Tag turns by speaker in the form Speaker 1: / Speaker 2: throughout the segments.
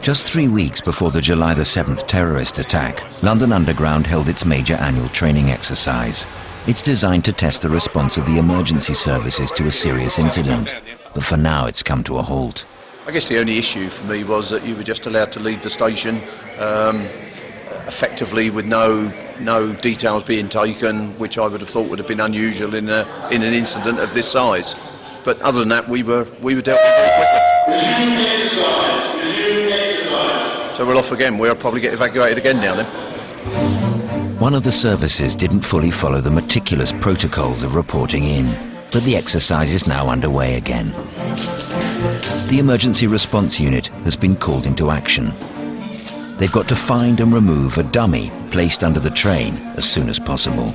Speaker 1: Just 3 weeks before the July the 7th terrorist attack, London Underground held its major annual training exercise. It's designed to test the response of the emergency services to a serious incident, but for now it's come to a halt.
Speaker 2: I guess the only issue for me was that you were just allowed to leave the station effectively with no details being taken, which I would have thought would have been unusual in an incident of this size. But other than that, we were dealt with very quickly. So we're off again. We'll probably get evacuated again now then.
Speaker 1: One of the services didn't fully follow the meticulous protocols of reporting in, but the exercise is now underway again. The emergency response unit has been called into action. They've got to find and remove a dummy placed under the train as soon as possible.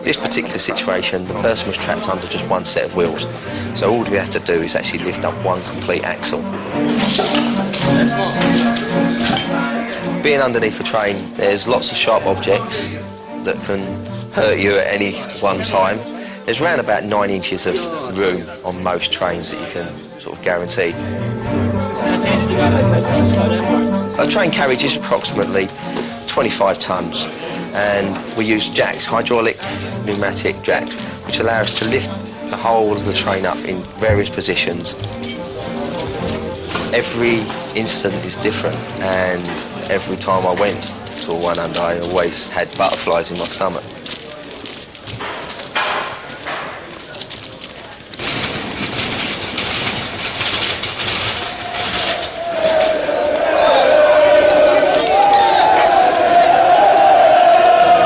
Speaker 3: This particular situation, the person was trapped under just one set of wheels, so all we have to do is actually lift up one complete axle. Being underneath a train, there's lots of sharp objects that can hurt you at any one time. There's around about 9 inches of room on most trains that you can sort of guarantee. A train carriage is approximately 25 tonnes, and we use jacks, hydraulic pneumatic jacks, which allow us to lift the whole of the train up in various positions. Every incident is different, and every time I went to a one under, I always had butterflies in my stomach.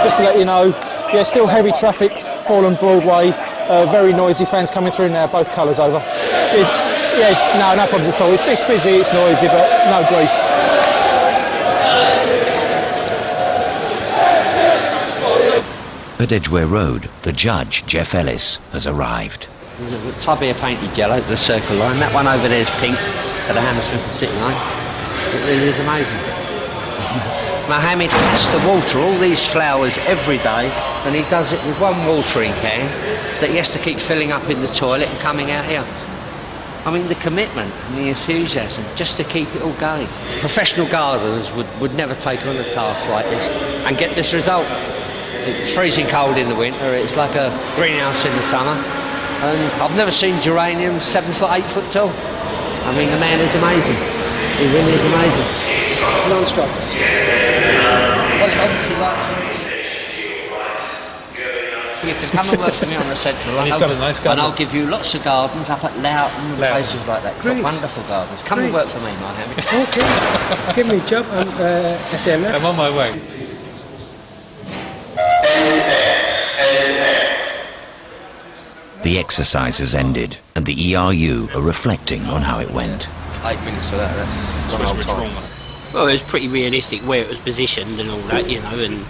Speaker 4: Just to let you know, yeah, still heavy traffic, Fallen Broadway, very noisy, fans coming through now, both colours over. No problems at all. It's busy, it's noisy, but no grief.
Speaker 1: At Edgware Road, the judge, Jeff Ellis, has arrived.
Speaker 5: The tub here painted yellow, the circle line. That one over there is pink for the Hammersmith and City line. It really is amazing. Mohammed has to water all these flowers every day, and he does it with one watering can that he has to keep filling up in the toilet and coming out here. I mean, the commitment and the enthusiasm just to keep it all going. Professional gardeners would never take on a task like this and get this result. It's freezing cold in the winter, it's like a greenhouse in the summer, and I've never seen geraniums 7 foot, 8 foot tall. I mean, the man is amazing. He really is amazing.
Speaker 4: Non-stop.
Speaker 5: Well, it obviously works. You can come and work for me on the Central.
Speaker 6: And he's got a nice garden.
Speaker 5: And I'll give you lots of gardens up at Loughton and places like that.
Speaker 4: Great.
Speaker 5: Wonderful gardens. Come and work for me, Mohammed.
Speaker 4: Okay. Give me a job on SMF.
Speaker 6: I'm on my way.
Speaker 1: The exercise has ended, and the ERU are reflecting on how it went.
Speaker 3: 8 minutes for that, that's one whole time.
Speaker 7: Well, it was pretty realistic where it was positioned and all that, you know, and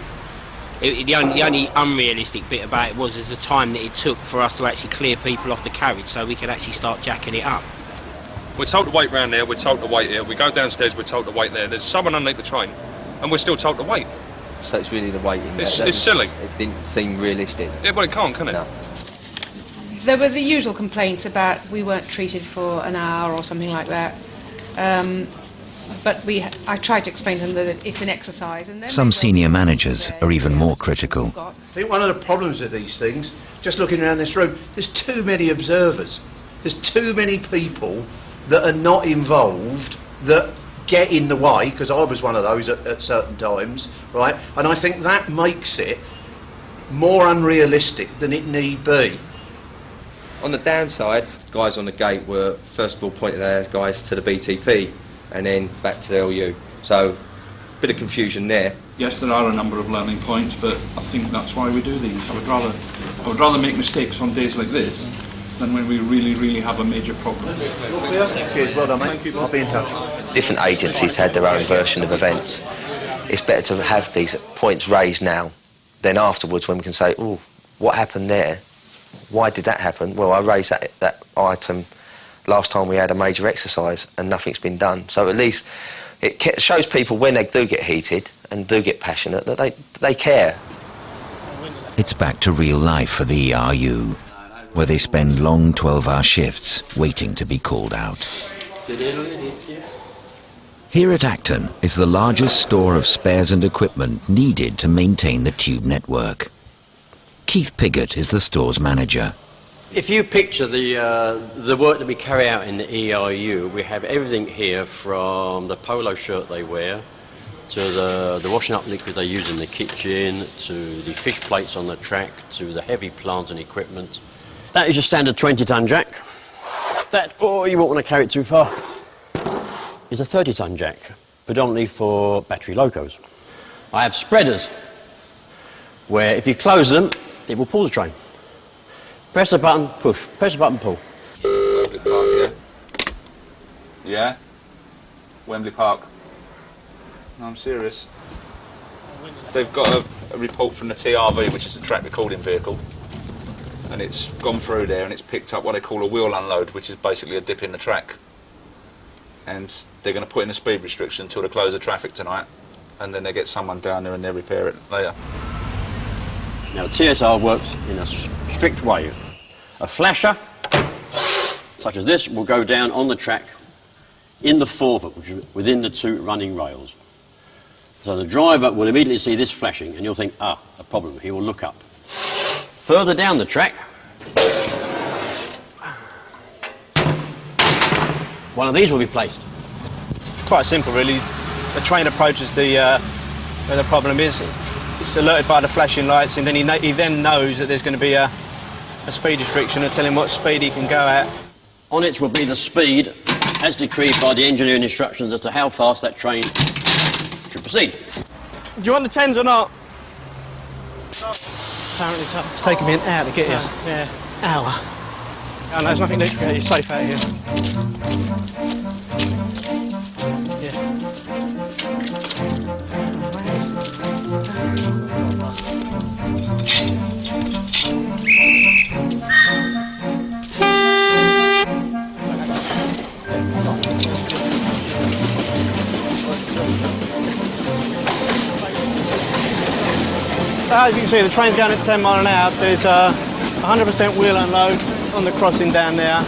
Speaker 7: the only unrealistic bit about it was the time that it took for us to actually clear people off the carriage so we could actually start jacking it up.
Speaker 6: We're told to wait round there, we're told to wait here, we go downstairs, we're told to wait there. There's someone underneath the train, and we're still told to wait.
Speaker 3: So it's really the waiting.
Speaker 6: It's silly.
Speaker 3: It didn't seem realistic.
Speaker 6: Yeah, well, it can't, can it?
Speaker 3: No.
Speaker 8: There were the usual complaints about we weren't treated for an hour or something like that. But I tried to explain to them that it's an exercise. And
Speaker 1: Some senior managers are even more critical.
Speaker 2: I think one of the problems with these things, just looking around this room, there's too many observers. There's too many people that are not involved that get in the way, because I was one of those at certain times, right? And I think that makes it more unrealistic than it need be.
Speaker 3: On the downside, guys on the gate were first of all pointed out as guys to the BTP and then back to the LU. So, a bit of confusion there.
Speaker 9: Yes, there are a number of learning points, but I think that's why we do these. I would rather make mistakes on days like this than when we really have a major problem.
Speaker 2: Cheers, well done, mate. I'll be in touch.
Speaker 3: Different agencies had their own version of events. It's better to have these points raised now than afterwards when we can say, oh, what happened there? Why did that happen? Well, I raised that item last time we had a major exercise and nothing's been done. So at least it shows people when they do get heated and do get passionate that they care.
Speaker 1: It's back to real life for the ERU. where they spend long 12-hour shifts waiting to be called out. Here at Acton is the largest store of spares and equipment needed to maintain the tube network. Keith Piggott is the store's manager.
Speaker 10: If you picture the work that we carry out in the ERU, we have everything here from the polo shirt they wear to the washing up liquid they use in the kitchen, to the fish plates on the track, to the heavy plant and equipment. That is your standard 20-ton jack. That, or you won't want to carry it too far, is a 30-ton jack, predominantly for battery locos. I have spreaders, where if you close them, it will pull the train. Press the button, push. Press the button, pull.
Speaker 9: Wembley Park, yeah? Yeah? Wembley Park. No, I'm serious. They've got a report from the TRV, which is the track recording vehicle, and it's gone through there and it's picked up what they call a wheel unload, which is basically a dip in the track. And they're going to put in a speed restriction until they close the traffic tonight, and then they get someone down there and they repair it later.
Speaker 10: Now, TSR works in a strict way. A flasher, such as this, will go down on the track in the forefoot, which is within the two running rails. So the driver will immediately see this flashing, and you'll think, a problem. He will look up. Further down the track, one of these will be placed.
Speaker 4: Quite simple, really. The train approaches where the problem is. It's alerted by the flashing lights, and then he then knows that there's going to be a speed restriction and tell him what speed he can go at.
Speaker 10: On it will be the speed as decreed by the engineering instructions as to how fast that train should proceed.
Speaker 4: Do you want the 10s or not? Apparently so. It's taken me an hour to get here. Yeah. Hour. Oh, no, there's nothing to get you safe out here. As you can see, the train's going at 10 mile an hour. There's 100% wheel unload on the crossing down there.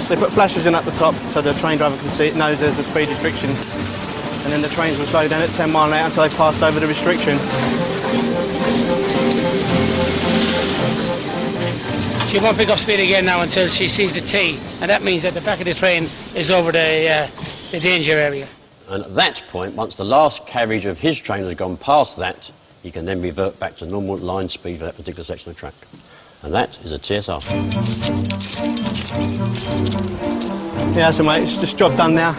Speaker 4: They put flashers in at the top so the train driver can see it, knows there's a speed restriction. And then the trains will slow down at 10 mile an hour until they pass over the restriction.
Speaker 11: She won't pick up speed again now until she sees the T, and that means that the back of the train is over the danger area.
Speaker 10: And at that point, once the last carriage of his train has gone past that, he can then revert back to normal line speed for that particular section of track. And that is a TSR.
Speaker 4: Yeah, so mate, it's this job done now.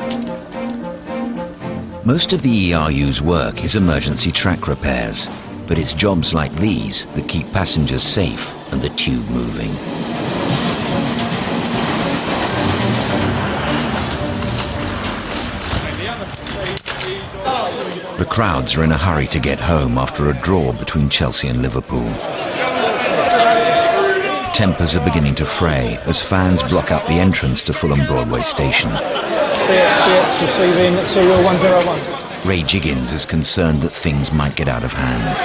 Speaker 1: Most of the ERU's work is emergency track repairs, but it's jobs like these that keep passengers safe and the tube moving. The crowds are in a hurry to get home after a draw between Chelsea and Liverpool. Tempers are beginning to fray as fans block up the entrance to Fulham Broadway station.
Speaker 4: BX receiving serial 101.
Speaker 1: Ray Jiggins is concerned that things might get out of hand.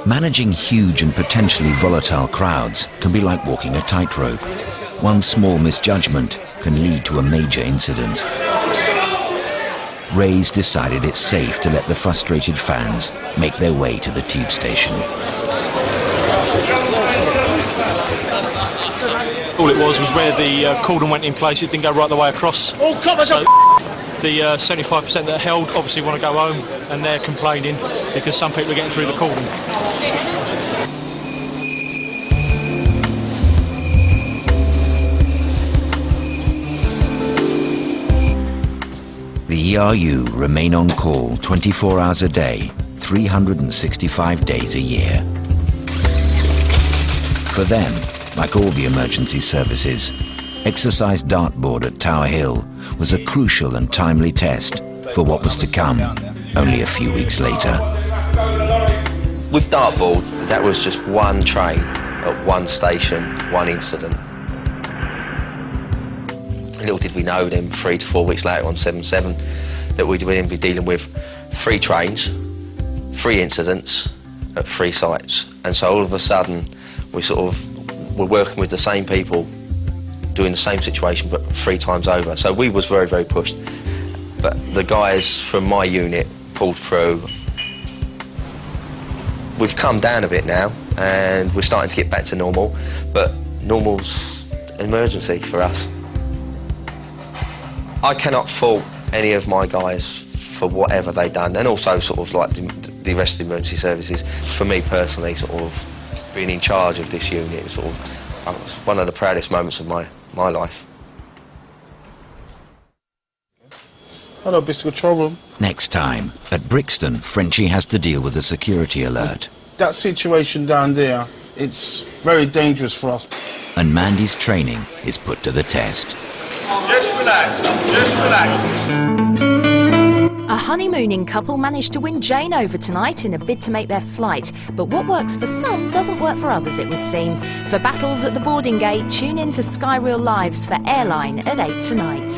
Speaker 1: Managing huge and potentially volatile crowds can be like walking a tightrope. One small misjudgment can lead to a major incident. Ray's decided it's safe to let the frustrated fans make their way to the tube station.
Speaker 12: All it was where the cordon went in place, it didn't go right the way across. So the 75% that held obviously want to go home, and they're complaining because some people are getting through the cordon.
Speaker 1: The ERU remain on call 24 hours a day, 365 days a year. For them, like all the emergency services, exercise dartboard at Tower Hill was a crucial and timely test for what was to come only a few weeks later.
Speaker 3: With dartboard, that was just one train at one station, one incident. Little did we know then, 3 to 4 weeks later on 7/7, that we'd then be dealing with 3 trains, 3 incidents at 3 sites, and so all of a sudden we're working with the same people doing the same situation but 3 times over. So we was very, very pushed, but the guys from my unit pulled through. We've come down a bit now and we're starting to get back to normal, but normal's emergency for us. I cannot fault any of my guys for whatever they've done, and also sort of like the rest of the emergency services. For me personally, sort of being in charge of this unit is sort of one of the proudest moments of my life.
Speaker 13: Hello, Mr. Control Room.
Speaker 1: Next time, at Brixton, Frenchie has to deal with a security alert.
Speaker 13: That situation down there, it's very dangerous for us.
Speaker 1: And Mandy's training is put to the test.
Speaker 2: Just relax, just relax.
Speaker 14: A honeymooning couple managed to win Jane over tonight in a bid to make their flight. But what works for some doesn't work for others, it would seem. For battles at the boarding gate, tune in to Sky Real Lives for Airline at 8 tonight.